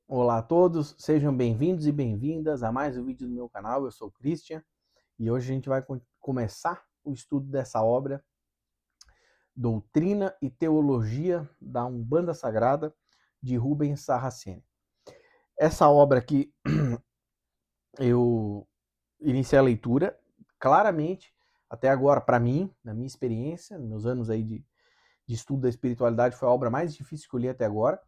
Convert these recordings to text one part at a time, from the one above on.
Olá a todos, sejam bem-vindos e bem-vindas a mais um vídeo do meu canal. Eu sou o Christian e hoje a gente vai começar o estudo dessa obra, Doutrina e Teologia da Umbanda Sagrada, de Rubens Saraceni. Essa obra aqui, eu iniciei a leitura, claramente, até agora, para mim, na minha experiência, nos meus anos aí de estudo da espiritualidade, foi a obra mais difícil que eu li até agora,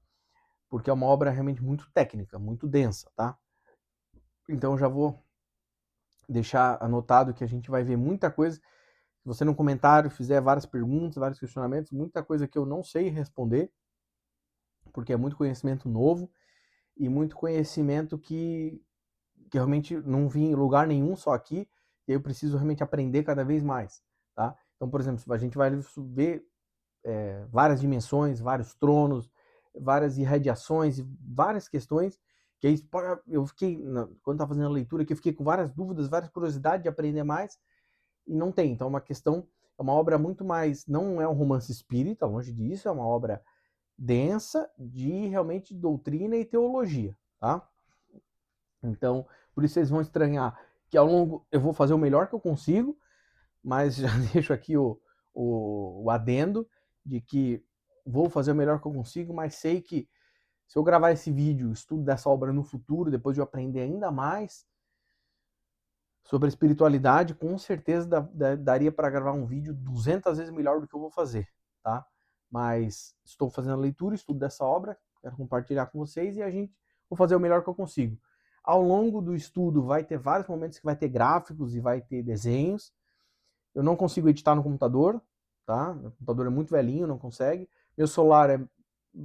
porque é uma obra realmente muito técnica, muito densa, tá? Então eu já vou deixar anotado que a gente vai ver muita coisa. Se você no comentário fizer várias perguntas, vários questionamentos, muita coisa que eu não sei responder, porque é muito conhecimento novo e muito conhecimento que realmente não vi em lugar nenhum, só aqui, e eu preciso realmente aprender cada vez mais, tá? Então, por exemplo, a gente vai ver várias dimensões, vários tronos, várias irradiações, várias questões, que aí eu fiquei, quando estava fazendo a leitura aqui, eu fiquei com várias dúvidas, várias curiosidades de aprender mais, e não tem. Então, é uma obra muito mais, não é um romance espírita, longe disso, é uma obra densa de realmente doutrina e teologia, tá? Então, por isso vocês vão estranhar que ao longo eu vou fazer o melhor que eu consigo, mas já deixo aqui o adendo de que vou fazer o melhor que eu consigo, mas sei que se eu gravar esse vídeo, estudo dessa obra no futuro, depois de eu aprender ainda mais sobre a espiritualidade, com certeza daria para gravar um vídeo 200 vezes melhor do que eu vou fazer, tá? Mas estou fazendo a leitura, estudo dessa obra, quero compartilhar com vocês e vou fazer o melhor que eu consigo. Ao longo do estudo vai ter vários momentos que vai ter gráficos e vai ter desenhos. Eu não consigo editar no computador, tá? Meu computador é muito velhinho, não consegue. Meu celular é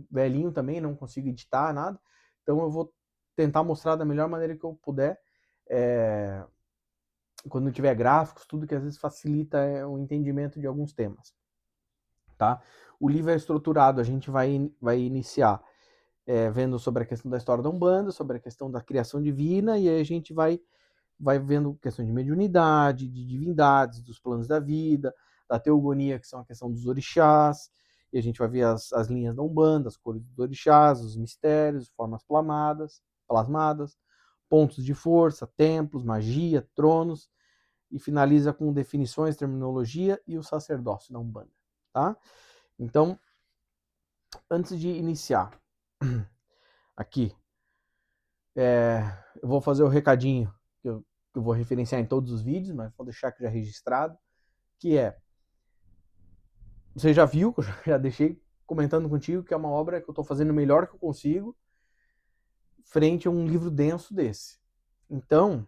velhinho também, não consigo editar nada. Então eu vou tentar mostrar da melhor maneira que eu puder. É, quando tiver gráficos, tudo que às vezes facilita o entendimento de alguns temas, tá? O livro é estruturado, a gente vai iniciar vendo sobre a questão da história da Umbanda, sobre a questão da criação divina, e aí a gente vai vendo questão de mediunidade, de divindades, dos planos da vida, da teogonia, que são a questão dos orixás, e a gente vai ver as linhas da Umbanda, as cores dos orixás, os mistérios, formas plasmadas, pontos de força, templos, magia, tronos, e finaliza com definições, terminologia e o sacerdócio da Umbanda, tá? Então, antes de iniciar aqui, eu vou fazer o recadinho que eu vou referenciar em todos os vídeos, mas vou deixar aqui já registrado, que você já viu, que eu já deixei comentando contigo, que é uma obra que eu estou fazendo o melhor que eu consigo, frente a um livro denso desse. Então,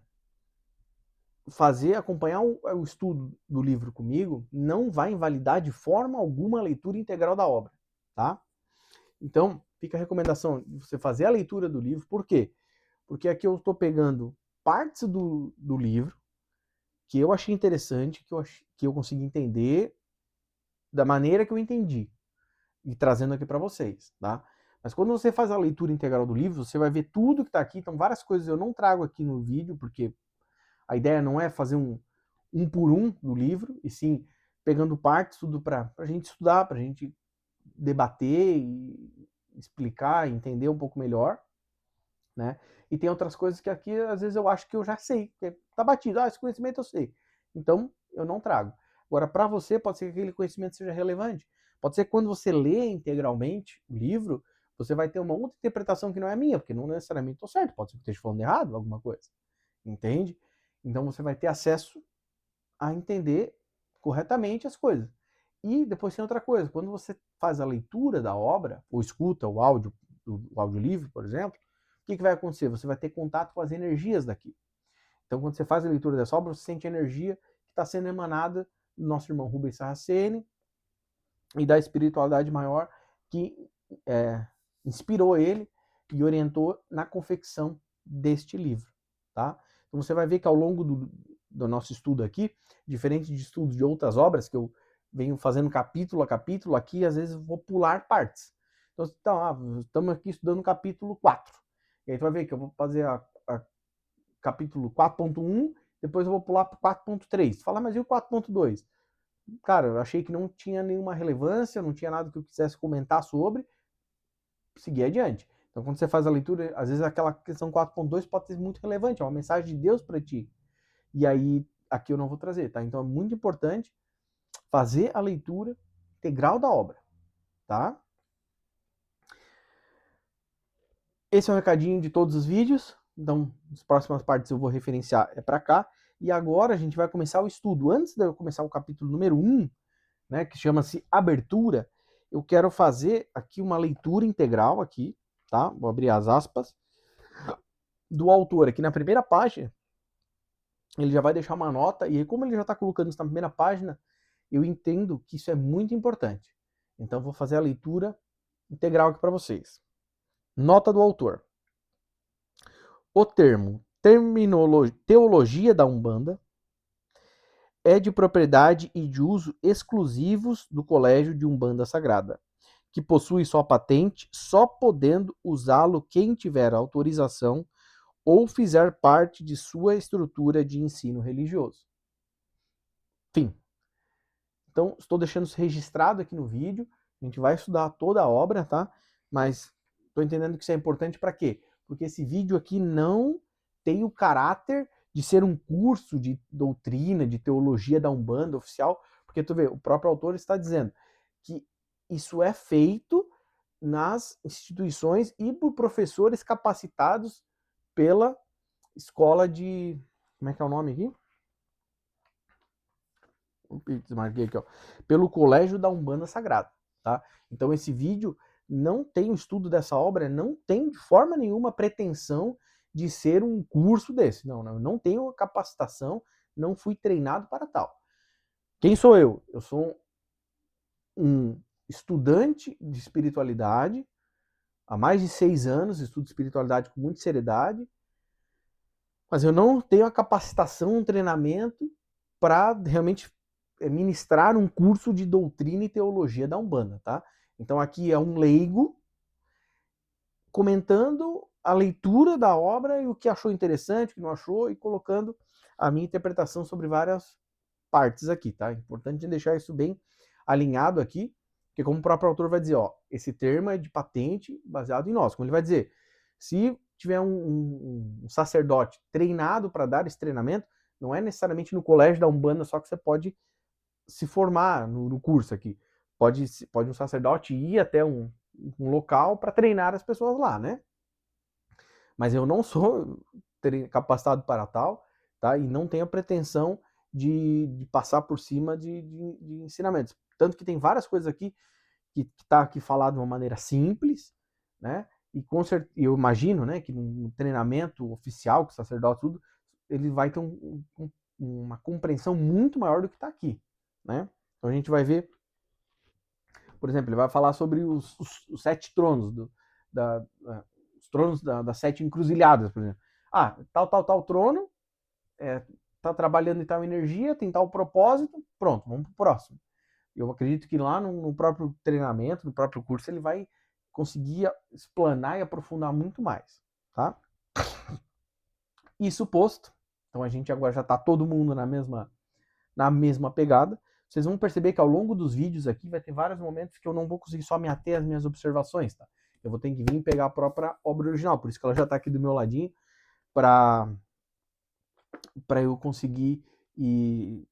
acompanhar o estudo do livro comigo não vai invalidar de forma alguma a leitura integral da obra, tá? Então, fica a recomendação de você fazer a leitura do livro. Por quê? Porque aqui eu estou pegando partes do livro que eu achei interessante, que eu consegui entender da maneira que eu entendi e trazendo aqui para vocês, tá? Mas quando você faz a leitura integral do livro, você vai ver tudo que está aqui. Então, várias coisas eu não trago aqui no vídeo, porque a ideia não é fazer um por um do livro, e sim pegando partes, tudo para a gente estudar, para a gente debater e explicar, entender um pouco melhor, né? E tem outras coisas que aqui, às vezes, eu acho que eu já sei, que tá batido, esse conhecimento eu sei. Então, eu não trago. Agora, para você, pode ser que aquele conhecimento seja relevante. Pode ser que quando você lê integralmente o livro, você vai ter uma outra interpretação que não é minha, porque não necessariamente estou certo, pode ser que eu esteja falando errado, alguma coisa. Entende? Então, você vai ter acesso a entender corretamente as coisas. E depois tem outra coisa, quando você faz a leitura da obra, ou escuta o audiolivro, por exemplo, o que vai acontecer? Você vai ter contato com as energias daqui. Então, quando você faz a leitura dessa obra, você sente a energia que está sendo emanada do nosso irmão Rubens Saraceni e da espiritualidade maior que é, inspirou ele e orientou na confecção deste livro, tá? Então você vai ver que ao longo do nosso estudo aqui, diferente de estudos de outras obras que eu venho fazendo capítulo a capítulo, aqui às vezes eu vou pular partes. Então, estamos aqui estudando o capítulo 4. E aí tu vai ver que eu vou fazer a capítulo 4.1, depois eu vou pular para 4.3. Fala, mas e o 4.2? Cara, eu achei que não tinha nenhuma relevância, não tinha nada que eu quisesse comentar sobre, seguir adiante. Então, quando você faz a leitura, às vezes aquela questão 4.2 pode ser muito relevante, é uma mensagem de Deus para ti. E aí, aqui eu não vou trazer, tá? Então, é muito importante fazer a leitura integral da obra, tá? Esse é o recadinho de todos os vídeos. Então, as próximas partes eu vou referenciar para cá. E agora a gente vai começar o estudo. Antes de eu começar o capítulo número 1, né, que chama-se Abertura, eu quero fazer aqui uma leitura integral aqui, tá? Vou abrir as aspas, do autor aqui na primeira página. Ele já vai deixar uma nota, e aí como ele já está colocando isso na primeira página, eu entendo que isso é muito importante. Então vou fazer a leitura integral aqui para vocês. Nota do autor. O termo teologia da Umbanda é de propriedade e de uso exclusivos do Colégio de Umbanda Sagrada, que possui sua patente, só podendo usá-lo quem tiver autorização ou fizer parte de sua estrutura de ensino religioso. Fim. Então, estou deixando isso registrado aqui no vídeo. A gente vai estudar toda a obra, tá? Mas estou entendendo que isso é importante para quê? Porque esse vídeo aqui não tem o caráter de ser um curso de doutrina, de teologia da Umbanda oficial, porque tu vê, o próprio autor está dizendo que isso é feito nas instituições e por professores capacitados pela escola de... Como é que é o nome aqui? Desmarquei aqui, ó. Pelo Colégio da Umbanda Sagrada, tá? Então esse vídeo não tem o estudo dessa obra, não tem de forma nenhuma pretensão de ser um curso desse. Não tenho capacitação, não fui treinado para tal. Quem sou eu? Eu sou um estudante de espiritualidade, há mais de 6 anos, estudo espiritualidade com muita seriedade, mas eu não tenho a capacitação, um treinamento para realmente ministrar um curso de doutrina e teologia da Umbanda, tá? Então aqui é um leigo comentando a leitura da obra e o que achou interessante, o que não achou, e colocando a minha interpretação sobre várias partes aqui, tá? É importante deixar isso bem alinhado aqui, porque como o próprio autor vai dizer, ó, esse termo é de patente baseado em nós. Como ele vai dizer, se tiver um sacerdote treinado para dar esse treinamento, não é necessariamente no colégio da Umbanda só que você pode se formar no curso aqui. Pode um sacerdote ir até um local para treinar as pessoas lá, né? Mas eu não sou capacitado para tal, tá? E não tenho a pretensão de passar por cima de ensinamentos. Tanto que tem várias coisas aqui que está aqui falado de uma maneira simples, né? E com certeza, eu imagino, né, que num treinamento oficial, com o sacerdote tudo, ele vai ter uma compreensão muito maior do que está aqui, né? Então a gente vai ver, por exemplo, ele vai falar sobre os 7 tronos, os tronos das 7 encruzilhadas, por exemplo. Ah, tal trono, tá trabalhando em tal energia, tem tal propósito, pronto, vamos pro próximo. Eu acredito que lá no próprio treinamento, no próprio curso, ele vai conseguir explanar e aprofundar muito mais, tá? Isso posto, então a gente agora já está todo mundo na mesma pegada. Vocês vão perceber que ao longo dos vídeos aqui vai ter vários momentos que eu não vou conseguir só me ater às minhas observações, tá? Eu vou ter que vir pegar a própria obra original, por isso que ela já está aqui do meu ladinho, para eu conseguir ir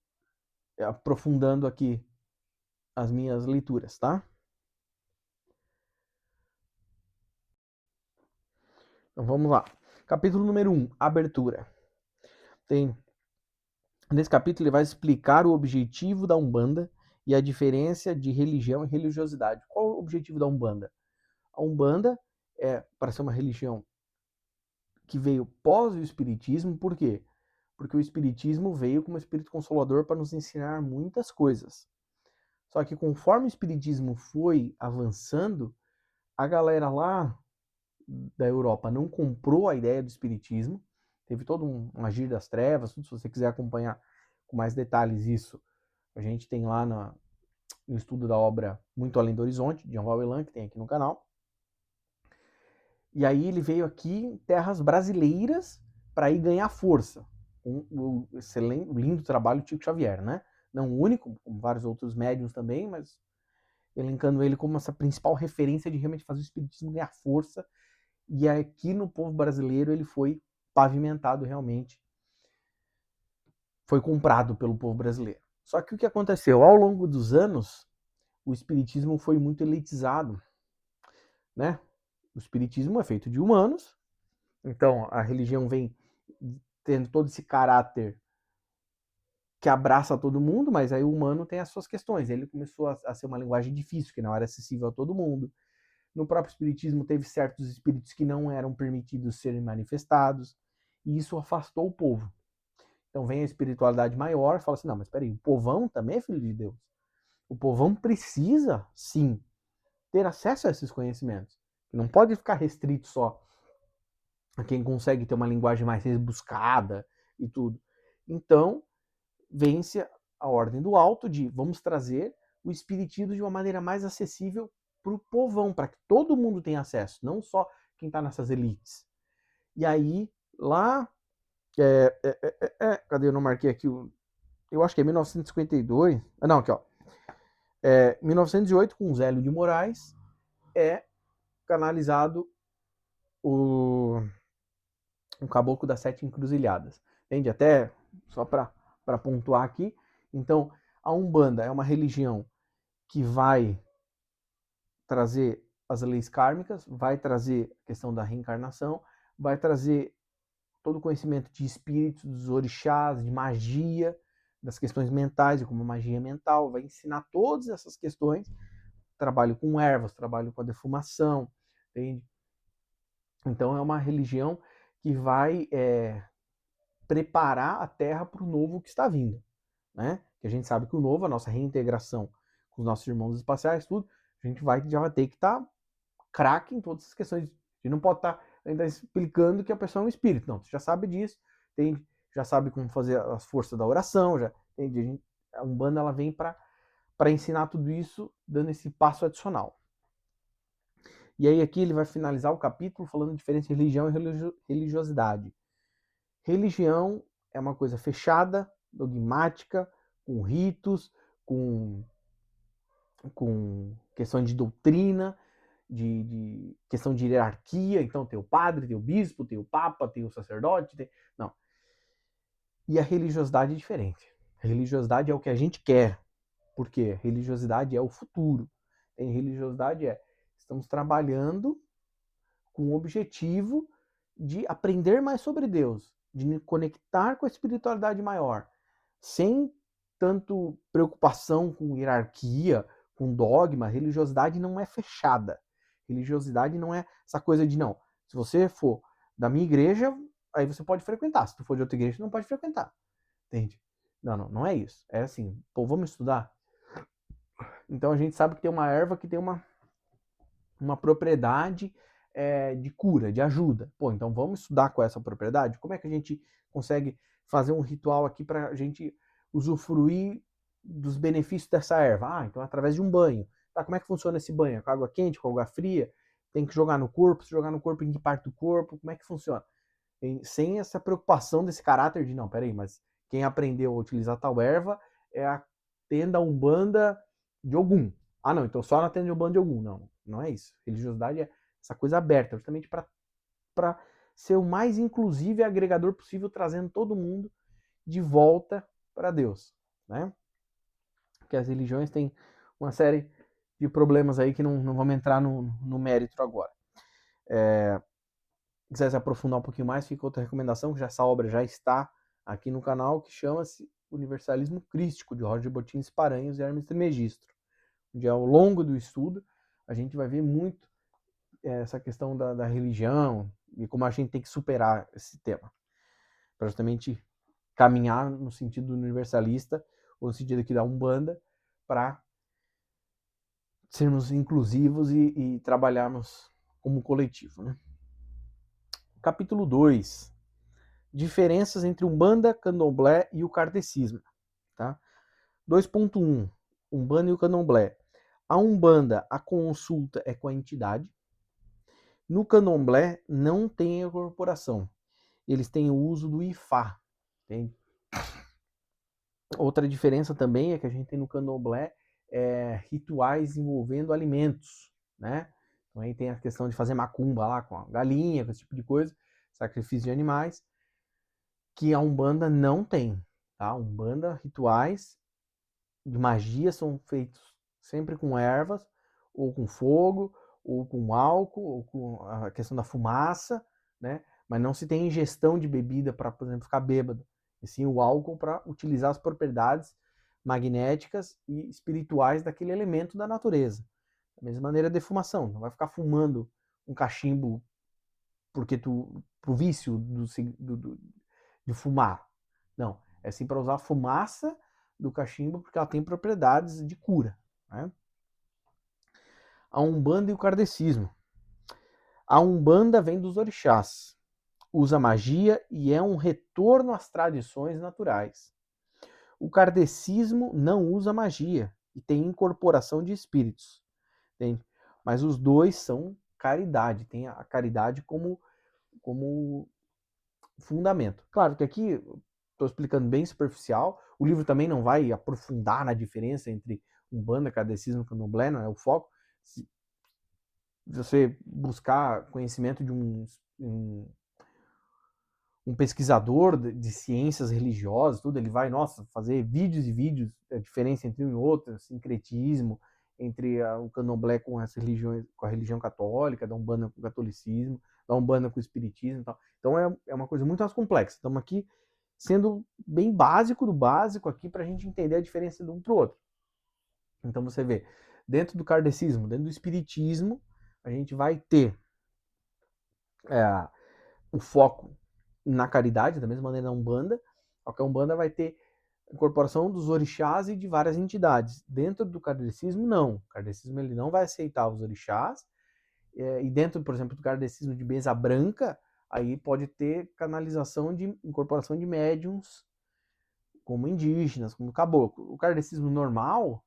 aprofundando aqui as minhas leituras, tá? Então vamos lá. Capítulo número 1, abertura. Nesse capítulo ele vai explicar o objetivo da Umbanda e a diferença de religião e religiosidade. Qual é o objetivo da Umbanda? A Umbanda é para ser uma religião que veio pós o Espiritismo, por quê? Porque o Espiritismo veio como Espírito Consolador para nos ensinar muitas coisas. Só que conforme o Espiritismo foi avançando, a galera lá da Europa não comprou a ideia do Espiritismo, teve todo um agir das trevas, tudo, se você quiser acompanhar com mais detalhes isso, a gente tem lá no estudo da obra Muito Além do Horizonte, de Jean Valjean, que tem aqui no canal. E aí ele veio aqui em terras brasileiras para ir ganhar força. O excelente, lindo trabalho do Chico Xavier, né? Não o único, como vários outros médiuns também, mas elencando ele como essa principal referência de realmente fazer o espiritismo ganhar força E aqui no povo brasileiro ele foi pavimentado realmente, foi comprado pelo povo brasileiro. Só que o que aconteceu? Ao longo dos anos, o espiritismo foi muito elitizado, né? O espiritismo é feito de humanos, então a religião vem tendo todo esse caráter que abraça todo mundo, mas aí o humano tem as suas questões. Ele começou a ser uma linguagem difícil, que não era acessível a todo mundo. No próprio espiritismo teve certos espíritos que não eram permitidos serem manifestados, e isso afastou o povo. Então vem a espiritualidade maior e fala assim, não, mas peraí, o povão também é filho de Deus. O povão precisa, sim, ter acesso a esses conhecimentos. Não pode ficar restrito só a quem consegue ter uma linguagem mais rebuscada e tudo. Então, vence a ordem do alto de vamos trazer o espiritismo de uma maneira mais acessível para o povão, para que todo mundo tenha acesso, não só quem está nessas elites. E aí, lá, cadê? Eu não marquei aqui, eu acho que é 1952, não, aqui ó, 1908, com Zélio de Moraes, é canalizado o Caboclo das Sete Encruzilhadas. Entende? Até, só para pontuar aqui, então, a Umbanda é uma religião que vai trazer as leis kármicas, vai trazer a questão da reencarnação, vai trazer todo o conhecimento de espíritos, dos orixás, de magia, das questões mentais, como magia mental, vai ensinar todas essas questões. Trabalho com ervas, trabalho com a defumação, entende? Então é uma religião que vai preparar a Terra para o novo que está vindo, né? Que a gente sabe que o novo, a nossa reintegração com os nossos irmãos espaciais, tudo, a gente já vai ter que estar craque em todas essas questões. A gente não pode estar ainda explicando que a pessoa é um espírito. Não, você já sabe disso, entende? Já sabe como fazer as forças da oração, já entende? A Umbanda ela vem para ensinar tudo isso, dando esse passo adicional. E aí aqui ele vai finalizar o capítulo falando a diferença entre religião e religiosidade. Religião é uma coisa fechada, dogmática, com ritos, com questões de doutrina, de questão de hierarquia, então tem o padre, tem o bispo, tem o papa, tem o sacerdote, não. E a religiosidade é diferente. A religiosidade é o que a gente quer, porque religiosidade é o futuro. Tem religiosidade estamos trabalhando com o objetivo de aprender mais sobre Deus, de me conectar com a espiritualidade maior, sem tanto preocupação com hierarquia, com dogma. Religiosidade não é fechada. Religiosidade não é essa coisa de não. Se você for da minha igreja, aí você pode frequentar. Se tu for de outra igreja, você não pode frequentar. Entende? Não é isso. É assim, pô, vamos estudar. Então a gente sabe que tem uma erva que tem uma propriedade de cura, de ajuda. Pô, então vamos estudar com essa propriedade? Como é que a gente consegue fazer um ritual aqui para a gente usufruir dos benefícios dessa erva? Ah, então através de um banho. Tá, como é que funciona esse banho? Com água quente, com água fria? Tem que jogar no corpo? Se jogar no corpo, em que parte do corpo? Como é que funciona? Sem essa preocupação desse caráter de, não, peraí, mas quem aprendeu a utilizar tal erva é a tenda Umbanda de Ogum. Ah, não, então só na tenda de Umbanda de Ogum. Não é isso. Religiosidade é essa coisa aberta, justamente para ser o mais inclusivo e agregador possível, trazendo todo mundo de volta para Deus, né? Porque as religiões têm uma série de problemas aí que não vamos entrar no mérito agora. Quiser se aprofundar um pouquinho mais, fica outra recomendação, que essa obra já está aqui no canal, que chama-se Universalismo Crístico, de Roger Botins Paranhos e Hermes Trismegisto, onde ao longo do estudo a gente vai ver muito essa questão da religião e como a gente tem que superar esse tema, para justamente caminhar no sentido universalista, ou no sentido aqui da Umbanda, para sermos inclusivos e trabalharmos como coletivo, né? Capítulo 2. Diferenças entre Umbanda, Candomblé e o Kardecismo. Tá? 2.1. Umbanda e o Candomblé. A Umbanda, a consulta é com a entidade. No Candomblé, não tem incorporação. Eles têm o uso do Ifá. Entende? Outra diferença também é que a gente tem no Candomblé rituais envolvendo alimentos, né? Então aí tem a questão de fazer macumba lá com a galinha, com esse tipo de coisa, sacrifício de animais, que a Umbanda não tem, tá? A Umbanda, rituais de magia são feitos sempre com ervas, ou com fogo, ou com álcool, ou com a questão da fumaça, né? Mas não se tem ingestão de bebida para, por exemplo, ficar bêbado. E sim o álcool para utilizar as propriedades magnéticas e espirituais daquele elemento da natureza. Da mesma maneira, a defumação. Não vai ficar fumando um cachimbo porque pro vício de fumar. Não. É sim para usar a fumaça do cachimbo porque ela tem propriedades de cura. Né? A Umbanda e o Kardecismo. A Umbanda vem dos orixás, usa magia e é um retorno às tradições naturais. O kardecismo não usa magia e tem incorporação de espíritos, entende? Mas os dois são caridade, tem a caridade como fundamento. Claro que aqui estou explicando bem superficial, o livro também não vai aprofundar na diferença entre Umbanda, Kardecismo e Candomblé, não é o foco. Se você buscar conhecimento de um pesquisador de ciências religiosas, tudo, ele vai, nossa, fazer vídeos e vídeos, a diferença entre um e outro, sincretismo, entre o candomblé com as religiões, com a religião católica, da Umbanda com o catolicismo, da Umbanda com o espiritismo e tal. Então é uma coisa muito mais complexa. Estamos aqui sendo bem básico do básico aqui para a gente entender a diferença de um para o outro. Então você vê, dentro do kardecismo, dentro do espiritismo, a gente vai ter o foco na caridade, da mesma maneira na Umbanda, só que a Umbanda vai ter incorporação dos orixás e de várias entidades. Dentro do kardecismo, não. O kardecismo ele não vai aceitar os orixás, e dentro, por exemplo, do kardecismo de mesa branca, aí pode ter canalização de incorporação de médiums, como indígenas, como caboclo. O kardecismo normal,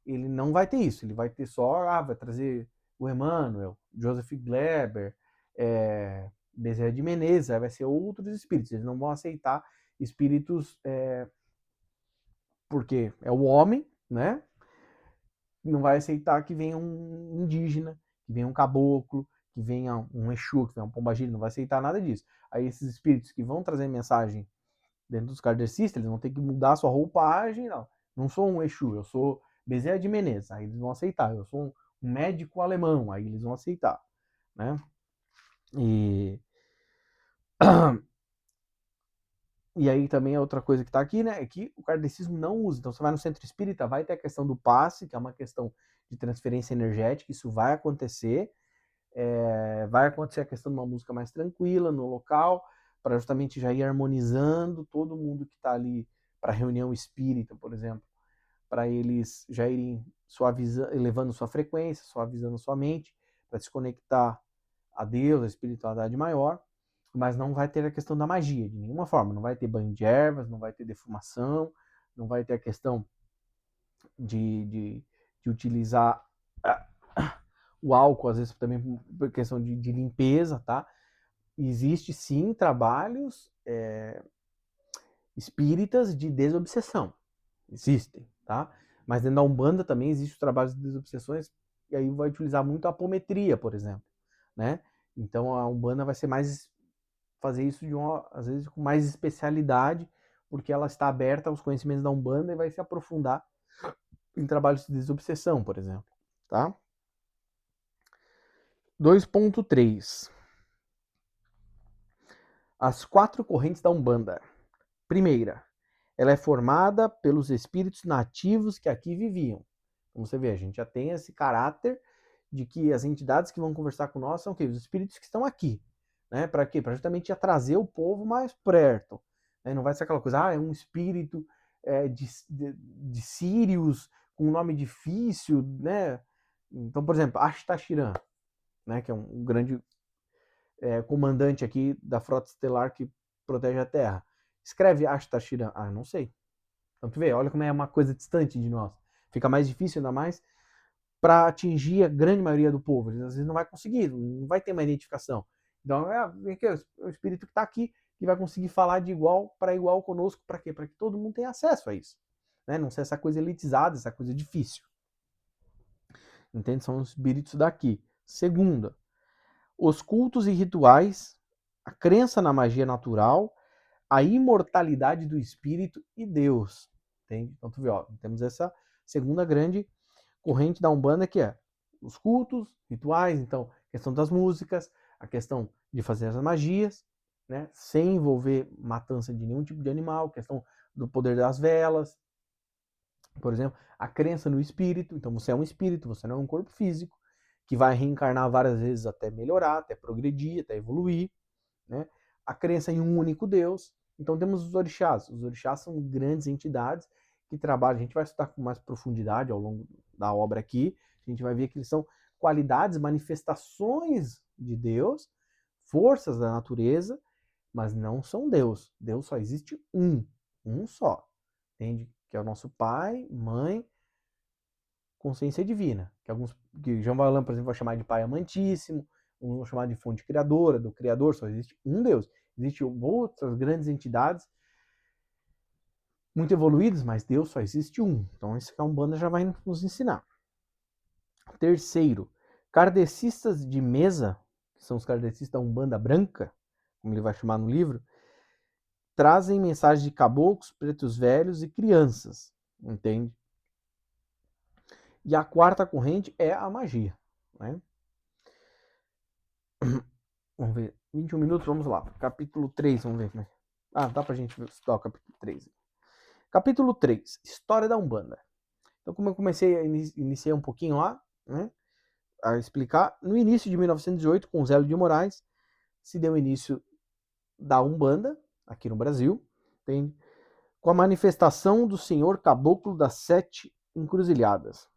ele não vai ter isso, ele vai ter só, vai trazer o Emmanuel, Joseph Gleber, Bezerra de Menezes, vai ser outros espíritos, eles não vão aceitar espíritos porque é o homem, né? Não vai aceitar que venha um indígena, que venha um caboclo, que venha um Exu, que venha um pombagira, não vai aceitar nada disso. Aí esses espíritos que vão trazer mensagem dentro dos kardecistas, eles vão ter que mudar a sua roupagem, não sou um Exu, eu sou Bezerra de Menezes, aí eles vão aceitar. Eu sou um médico alemão, aí eles vão aceitar, né? E e aí também é outra coisa que está aqui, né? É que o kardecismo não usa. Então você vai no centro espírita, vai ter a questão do passe, que é uma questão de transferência energética, isso vai acontecer. Vai acontecer a questão de uma música mais tranquila no local, para justamente já ir harmonizando todo mundo que está ali para a reunião espírita, por exemplo, para eles já irem suavizando, elevando sua frequência, suavizando sua mente, para se conectar a Deus, a espiritualidade maior, mas não vai ter a questão da magia, de nenhuma forma. Não vai ter banho de ervas, não vai ter defumação, não vai ter a questão de utilizar o álcool, às vezes também por questão de limpeza, tá? Existe sim trabalhos espíritas de desobsessão, existem, tá? Mas dentro da Umbanda também existem os trabalhos de desobsessões, e aí vai utilizar muito a apometria, por exemplo, né? Então a Umbanda vai ser mais fazer isso às vezes com mais especialidade, porque ela está aberta aos conhecimentos da Umbanda e vai se aprofundar em trabalhos de desobsessão, por exemplo, tá? 2.3 As 4 correntes da Umbanda. Primeira, ela é formada pelos espíritos nativos que aqui viviam. Como você vê, a gente já tem esse caráter de que as entidades que vão conversar com nós são os espíritos que estão aqui. Né? Para quê? Para justamente trazer o povo mais perto. Né? Não vai ser aquela coisa, é um espírito de Sírios com um nome difícil. Né? Então, por exemplo, Ashtashiran, né? Que é um grande comandante aqui da frota estelar que protege a Terra. Escreve Ashtashiran. Não sei. Então tu vê, olha como é uma coisa distante de nós. Fica mais difícil ainda mais para atingir a grande maioria do povo. Às vezes não vai conseguir, não vai ter uma identificação. Então é o espírito que está aqui que vai conseguir falar de igual para igual conosco. Para quê? Para que todo mundo tenha acesso a isso. Né? Não ser essa coisa elitizada, essa coisa difícil. Entende? São os espíritos daqui. Segunda, os cultos e rituais, a crença na magia natural, a imortalidade do espírito e Deus. Entende? Então tu vê, ó, temos essa segunda grande corrente da Umbanda, que é os cultos, rituais, então a questão das músicas, a questão de fazer as magias, né, sem envolver matança de nenhum tipo de animal, questão do poder das velas, por exemplo, a crença no espírito, então você é um espírito, você não é um corpo físico, que vai reencarnar várias vezes até melhorar, até progredir, até evoluir, né? A crença em um único Deus. Então temos os orixás. Os orixás são grandes entidades que trabalham. A gente vai estudar com mais profundidade ao longo da obra aqui. A gente vai ver que eles são qualidades, manifestações de Deus, forças da natureza, mas não são Deus. Deus só existe um só. Entende? Que é o nosso pai, mãe, consciência divina. Que Jean Valjean, por exemplo, vai chamar de pai amantíssimo, vão chamar de fonte criadora, do criador, só existe um Deus. Existem outras grandes entidades muito evoluídas, mas Deus só existe um. Então isso que a Umbanda já vai nos ensinar. Terceiro, kardecistas de mesa, que são os kardecistas da Umbanda branca, como ele vai chamar no livro, trazem mensagens de caboclos, pretos velhos e crianças, entende? E a quarta corrente é a magia, né? Vamos ver, 21 minutos, vamos lá. Capítulo 3, vamos ver. Dá pra gente estudar o capítulo 3. Capítulo 3, História da Umbanda. Então, como eu iniciei um pouquinho lá, né, a explicar, no início de 1908, com Zélio de Moraes, se deu início da Umbanda, aqui no Brasil, tem, com a manifestação do Senhor Caboclo das Sete Encruzilhadas.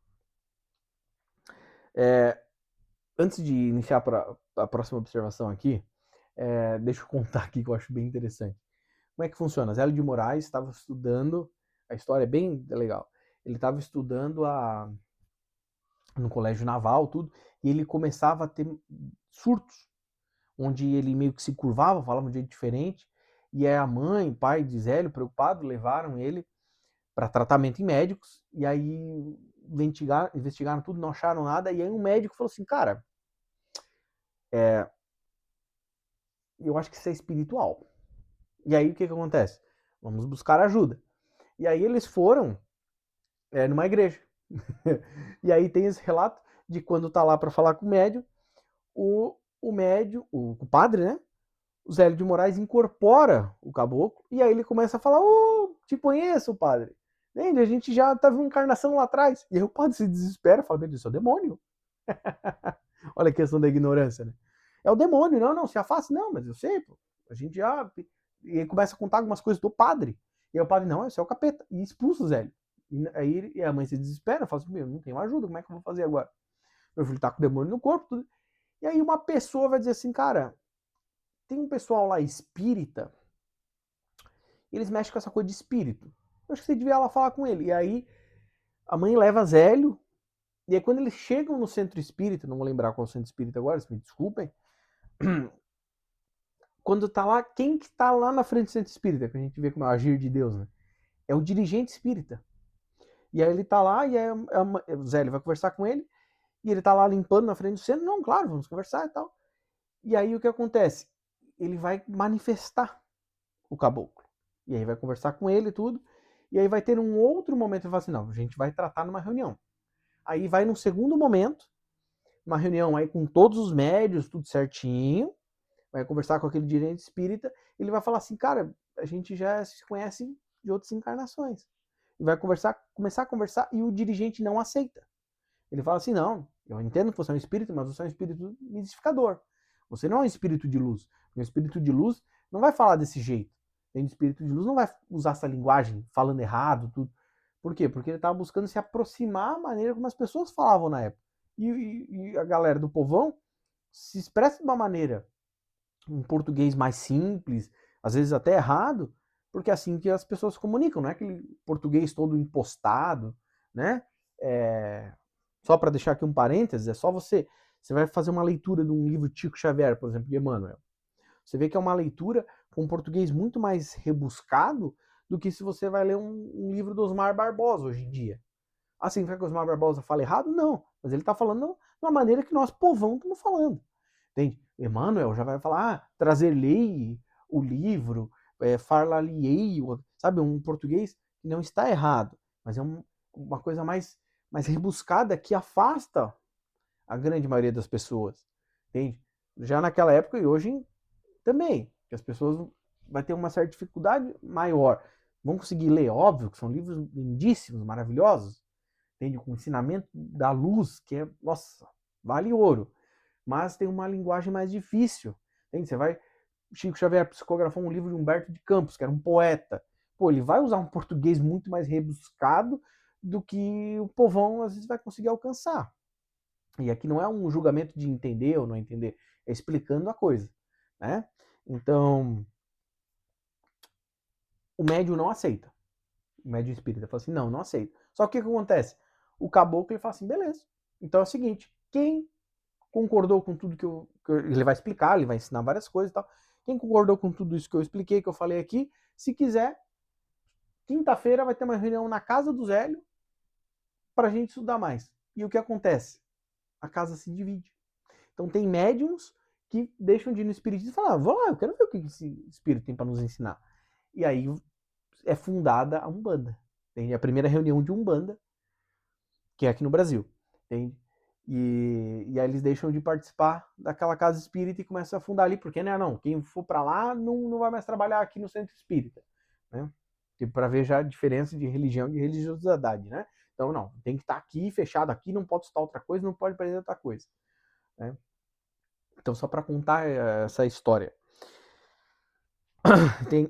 Antes de iniciar a próxima observação aqui, deixa eu contar aqui que eu acho bem interessante. Como é que funciona? Zélio de Moraes estava estudando, a história é bem legal, ele estava estudando no colégio naval, tudo, e ele começava a ter surtos, onde ele meio que se curvava, falava de um jeito diferente, e aí a mãe, o pai de Zélio, preocupado, levaram ele para tratamento em médicos, e aí investigaram tudo, não acharam nada, e aí um médico falou assim, cara, eu acho que isso é espiritual. E aí o que acontece? Vamos buscar ajuda. E aí eles foram numa igreja. E aí tem esse relato de quando tá lá para falar com o médium, o médium, o padre, né? O Zélio de Moraes incorpora o caboclo e aí ele começa a falar: "Ô, te conheço, padre. Entende? A gente já teve uma encarnação lá atrás." E aí o padre se desespera, fala: "Meu Deus, isso é o demônio." Olha a questão da ignorância, né? É o demônio, não, se afasta, não, mas eu sei, pô. A gente já. E ele começa a contar algumas coisas do padre. E aí o padre, não, esse é o capeta. E expulsa o Zélio. E aí a mãe se desespera, fala assim: meu, não tenho ajuda, como é que eu vou fazer agora? Meu filho tá com o demônio no corpo, tudo. E aí uma pessoa vai dizer assim, cara, tem um pessoal lá espírita, eles mexem com essa coisa de espírito. Eu acho que você devia lá falar com ele. E aí a mãe leva Zélio, e aí quando eles chegam no centro espírita, não vou lembrar qual é o centro espírita agora, se me desculpem, quando tá lá, quem que tá lá na frente do centro espírita, que a gente vê como é o agir de Deus, né? É o dirigente espírita. E aí ele tá lá, e aí o Zélio vai conversar com ele, e ele tá lá limpando na frente do centro, não, claro, vamos conversar e tal. E aí o que acontece? Ele vai manifestar o caboclo. E aí vai conversar com ele e tudo, e aí vai ter um outro momento, ele fala assim, não, a gente vai tratar numa reunião. Aí vai num segundo momento, uma reunião aí com todos os médios, tudo certinho, vai conversar com aquele dirigente espírita, ele vai falar assim, cara, a gente já se conhece de outras encarnações. E vai começar a conversar e o dirigente não aceita. Ele fala assim, não, eu entendo que você é um espírito, mas você é um espírito mistificador. Você não é um espírito de luz. O espírito de luz não vai falar desse jeito. O espírito de luz não vai usar essa linguagem falando errado, tudo. Por quê? Porque ele estava buscando se aproximar da maneira como as pessoas falavam na época. E a galera do povão se expressa de uma maneira, um português mais simples, às vezes até errado, porque é assim que as pessoas se comunicam, não é aquele português todo impostado, né? Só para deixar aqui um parênteses, é só você vai fazer uma leitura de um livro de Chico Xavier, por exemplo, de Emmanuel. Você vê que é uma leitura com um português muito mais rebuscado do que se você vai ler um livro do Osmar Barbosa hoje em dia. Ah, significa que o Osmar Barbosa fala errado? Não, mas ele está falando de uma maneira que nós, povão, estamos falando. Entende? Emmanuel já vai falar, trazer-lhe o livro, far-la-lhe-ei, sabe, um português que não está errado, mas é uma coisa mais rebuscada que afasta a grande maioria das pessoas, entende? Já naquela época e hoje também, que as pessoas vai ter uma certa dificuldade maior. Vão conseguir ler, óbvio, que são livros lindíssimos, maravilhosos, entende? Com ensinamento da luz, que é, nossa, vale ouro. Mas tem uma linguagem mais difícil, entende? Você vai... Chico Xavier psicografou um livro de Humberto de Campos, que era um poeta. Pô, ele vai usar um português muito mais rebuscado do que o povão às vezes vai conseguir alcançar. E aqui não é um julgamento de entender ou não entender, é explicando a coisa, né? Então, o médium não aceita. O médium espírita fala assim, não aceita. Só que o que acontece? O caboclo ele fala assim, beleza. Então é o seguinte, quem concordou com tudo ele vai explicar, ele vai ensinar várias coisas e tal. Quem concordou com tudo isso que eu expliquei, que eu falei aqui, se quiser, quinta-feira vai ter uma reunião na casa do Zélio pra gente estudar mais. E o que acontece? A casa se divide. Então tem médiums que deixam de ir no espiritismo e falam, vou lá, eu quero ver o que esse espírito tem para nos ensinar. E aí é fundada a Umbanda. Tem a primeira reunião de Umbanda, que é aqui no Brasil. Entende? E aí eles deixam de participar daquela casa espírita e começam a fundar ali, porque né, não, quem for para lá não vai mais trabalhar aqui no centro espírita, né? Para ver já a diferença de religião e de religiosidade, né? Então não, tem que estar aqui, fechado aqui, não pode estar outra coisa, não pode perder outra coisa, né? Então só para contar essa história.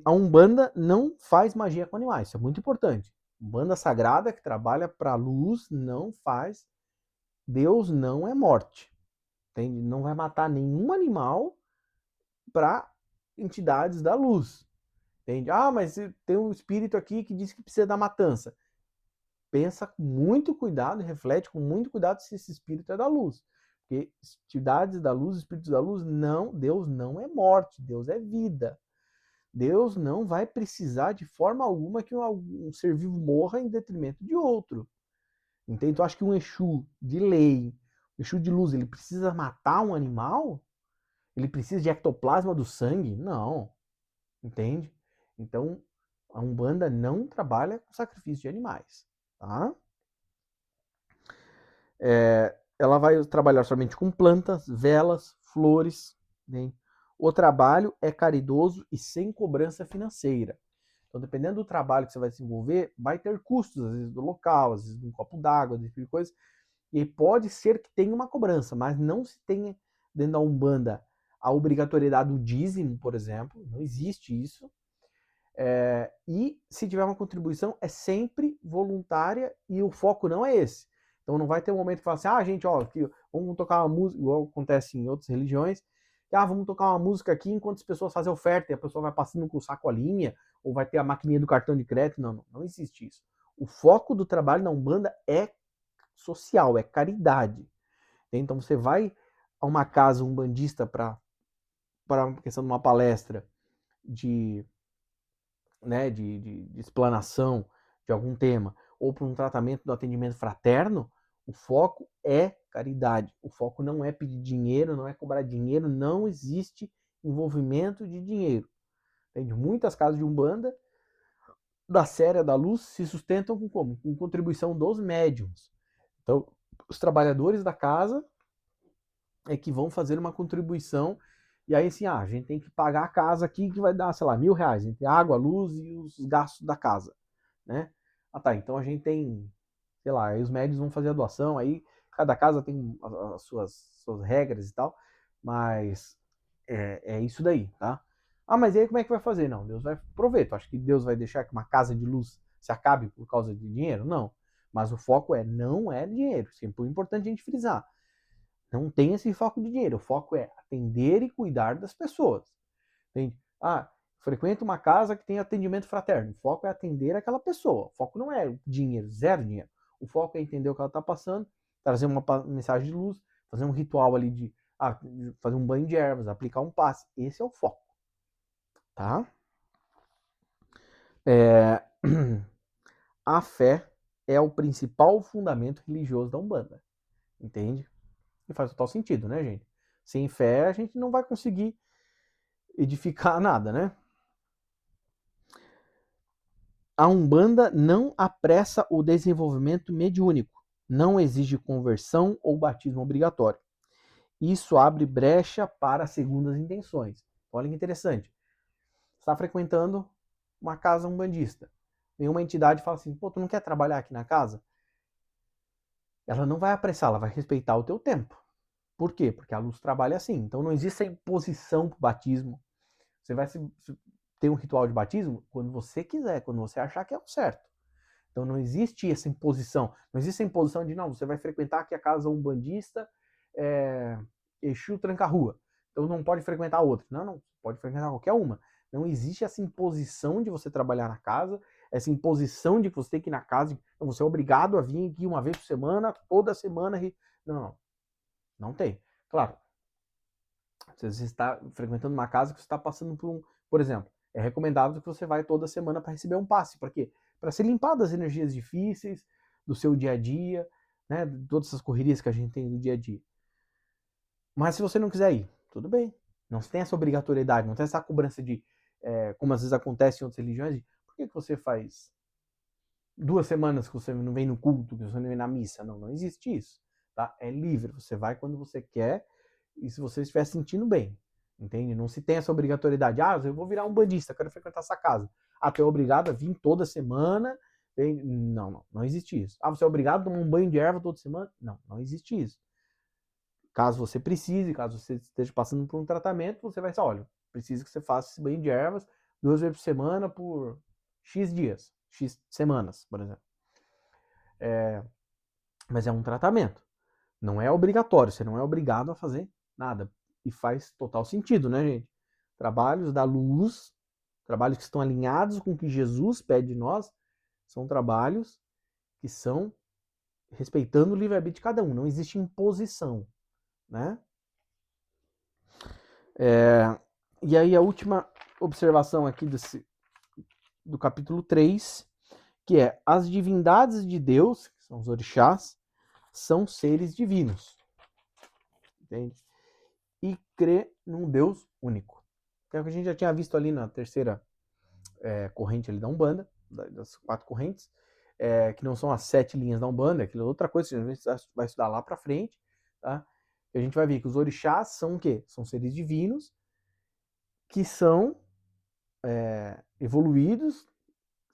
A Umbanda não faz magia com animais, isso é muito importante. Umbanda sagrada que trabalha para a luz não faz. Deus não é morte. Entende? Não vai matar nenhum animal para entidades da luz. Entende? Ah, mas tem um espírito aqui que diz que precisa da matança. Pensa com muito cuidado, reflete com muito cuidado se esse espírito é da luz. Porque entidades da luz, espíritos da luz, não, Deus não é morte, Deus é vida. Deus não vai precisar de forma alguma que um ser vivo morra em detrimento de outro. Entende? Então acho que um Exu de lei, um Exu de luz, ele precisa matar um animal? Ele precisa de ectoplasma do sangue? Não. Entende? Então, a Umbanda não trabalha com sacrifício de animais. Tá? Ela vai trabalhar somente com plantas, velas, flores. Né? O trabalho é caridoso e sem cobrança financeira. Então, dependendo do trabalho que você vai desenvolver, vai ter custos, às vezes do local, às vezes de um copo d'água, desse tipo de coisa. E pode ser que tenha uma cobrança, mas não se tenha dentro da Umbanda a obrigatoriedade do dízimo, por exemplo, não existe isso. E se tiver uma contribuição, é sempre voluntária e o foco não é esse. Então não vai ter um momento que fala assim, ah, gente, ó, aqui, vamos tocar uma música, igual acontece em outras religiões, vamos tocar uma música aqui enquanto as pessoas fazem oferta e a pessoa vai passando com o sacolinha, ou vai ter a maquininha do cartão de crédito. Não existe isso. O foco do trabalho na Umbanda é social, é caridade. Então você vai a uma casa umbandista para uma questão de uma palestra de, né, de explanação de algum tema, ou para um tratamento do atendimento fraterno, o foco é caridade. O foco não é pedir dinheiro, não é cobrar dinheiro, não existe envolvimento de dinheiro. Entende? Muitas casas de Umbanda da Séria da Luz se sustentam com como? Com contribuição dos médiums. Então, os trabalhadores da casa é que vão fazer uma contribuição. E aí, assim, a gente tem que pagar a casa aqui que vai dar, sei lá, R$1.000, entre água, luz e os gastos da casa, né? Ah, tá, então a gente tem, sei lá, aí os médios vão fazer a doação, aí cada casa tem as suas regras e tal, mas é isso daí, tá? Ah, mas e aí como é que vai fazer? Não, Deus vai prover. Tu acha que Deus vai deixar que uma casa de luz se acabe por causa de dinheiro? Não. Mas o foco não é dinheiro. Sempre é importante a gente frisar. Não tem esse foco de dinheiro. O foco é atender e cuidar das pessoas. Entende? Ah, frequenta uma casa que tem atendimento fraterno. O foco é atender aquela pessoa. O foco não é dinheiro, zero dinheiro. O foco é entender o que ela está passando, trazer uma mensagem de luz, fazer um ritual ali de fazer um banho de ervas, aplicar um passe. Esse é o foco. Tá? A fé é o principal fundamento religioso da Umbanda, entende? E faz total sentido, né, gente? Sem fé a gente não vai conseguir edificar nada, né? A Umbanda não apressa o desenvolvimento mediúnico, não exige conversão ou batismo obrigatório. Isso abre brecha para segundas intenções. Olha que interessante. Você está frequentando uma casa umbandista. Vem uma entidade e fala assim, pô, tu não quer trabalhar aqui na casa? Ela não vai apressar, ela vai respeitar o teu tempo. Por quê? Porque a luz trabalha assim. Então não existe a imposição para o batismo. Você vai ter um ritual de batismo quando você quiser, quando você achar que é o certo. Então não existe essa imposição. Não existe a imposição de, não, você vai frequentar aqui a casa umbandista Exu Tranca-Rua. Então não pode frequentar outra. Não, pode frequentar qualquer uma. Não existe essa imposição de você trabalhar na casa, essa imposição de que você tem que ir na casa, então você é obrigado a vir aqui uma vez por semana, toda semana. Não tem. Claro, você está frequentando uma casa que você está passando por exemplo, é recomendável que você vai toda semana para receber um passe. Para quê? Para se limpar das energias difíceis, do seu dia a dia, né? De todas essas correrias que a gente tem no dia a dia. Mas se você não quiser ir, tudo bem. Não tem essa obrigatoriedade, não tem essa cobrança de, como às vezes acontece em outras religiões, de por que você faz 2 semanas que você não vem no culto, que você não vem na missa? Não, não existe isso. Tá? É livre, você vai quando você quer e se você estiver sentindo bem. Entende? Não se tem essa obrigatoriedade. Ah, eu vou virar um bandista, quero frequentar essa casa. Ah, tu é obrigado a vir toda semana. Não existe isso. Ah, você é obrigado a tomar um banho de erva toda semana? Não existe isso. Caso você precise, caso você esteja passando por um tratamento, você vai dizer, olha, preciso que você faça esse banho de ervas 2 vezes por semana por X dias, X semanas, por exemplo. Mas é um tratamento. Não é obrigatório, você não é obrigado a fazer nada. E faz total sentido, né, gente? Trabalhos da luz, trabalhos que estão alinhados com o que Jesus pede de nós, são trabalhos que são respeitando o livre-arbítrio de cada um. Não existe imposição, né? E aí a última observação aqui do capítulo 3, que é as divindades de Deus, que são os orixás, são seres divinos. Entende? E crê num Deus único. Que é o que a gente já tinha visto ali na terceira corrente ali da Umbanda, das 4 correntes, que não são as 7 linhas da Umbanda, aquilo é outra coisa que a gente vai estudar lá pra frente, tá? E a gente vai ver que os orixás são o quê? São seres divinos que são evoluídos,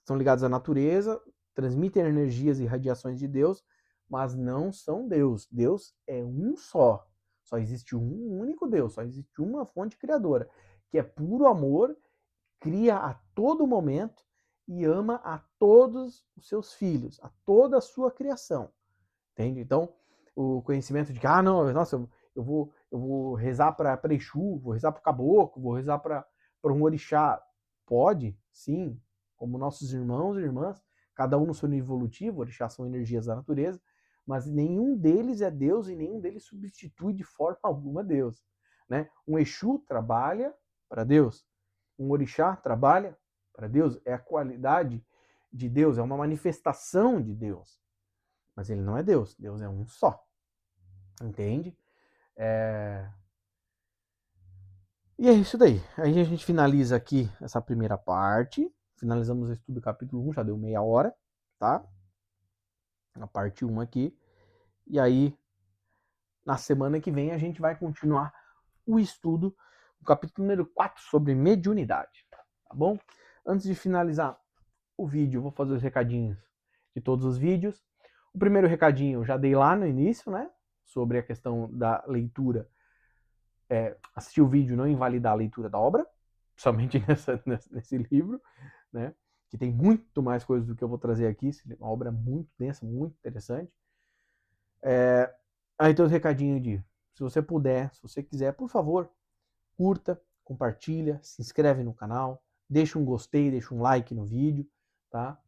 são ligados à natureza, transmitem energias e radiações de Deus, mas não são Deus. Deus é um só. Só existe um único Deus, só existe uma fonte criadora, que é puro amor, cria a todo momento e ama a todos os seus filhos, a toda a sua criação. Entende? Então, o conhecimento de que, não, nossa, eu vou rezar para Exu, vou rezar para o caboclo, vou rezar para um orixá. Pode, sim, como nossos irmãos e irmãs, cada um no seu nível evolutivo, orixás são energias da natureza, mas nenhum deles é Deus e nenhum deles substitui de forma alguma Deus. Né? Um Exu trabalha para Deus, um orixá trabalha para Deus, é a qualidade de Deus, é uma manifestação de Deus. Mas ele não é Deus, Deus é um só. Entende? E é isso daí. Aí a gente finaliza aqui essa primeira parte. Finalizamos o estudo do capítulo 1, já deu meia hora, tá? A parte 1 aqui. E aí, na semana que vem, a gente vai continuar o estudo do capítulo número 4 sobre mediunidade. Tá bom? Antes de finalizar o vídeo, eu vou fazer os recadinhos de todos os vídeos. O primeiro recadinho eu já dei lá no início, né? Sobre a questão da leitura. Assistir o vídeo não invalidar a leitura da obra, somente nesse livro, né? Que tem muito mais coisas do que eu vou trazer aqui. Uma obra muito densa, muito interessante. Aí tem os recadinhos de, se você puder, se você quiser, por favor, curta, compartilha, se inscreve no canal, deixa um gostei, deixa um like no vídeo, tá?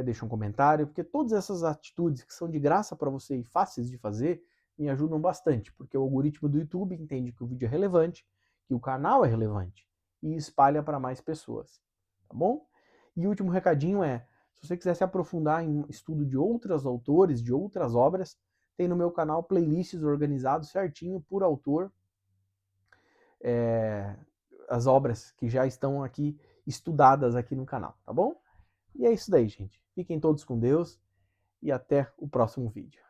Deixa um comentário, porque todas essas atitudes que são de graça para você e fáceis de fazer, me ajudam bastante, porque o algoritmo do YouTube entende que o vídeo é relevante, que o canal é relevante, e espalha para mais pessoas, tá bom? E o último recadinho é, Se você quiser se aprofundar em estudo de outros autores, de outras obras, tem no meu canal playlists organizados certinho por autor, as obras que já estão aqui estudadas aqui no canal, tá bom? E é isso daí, gente. Fiquem todos com Deus e até o próximo vídeo.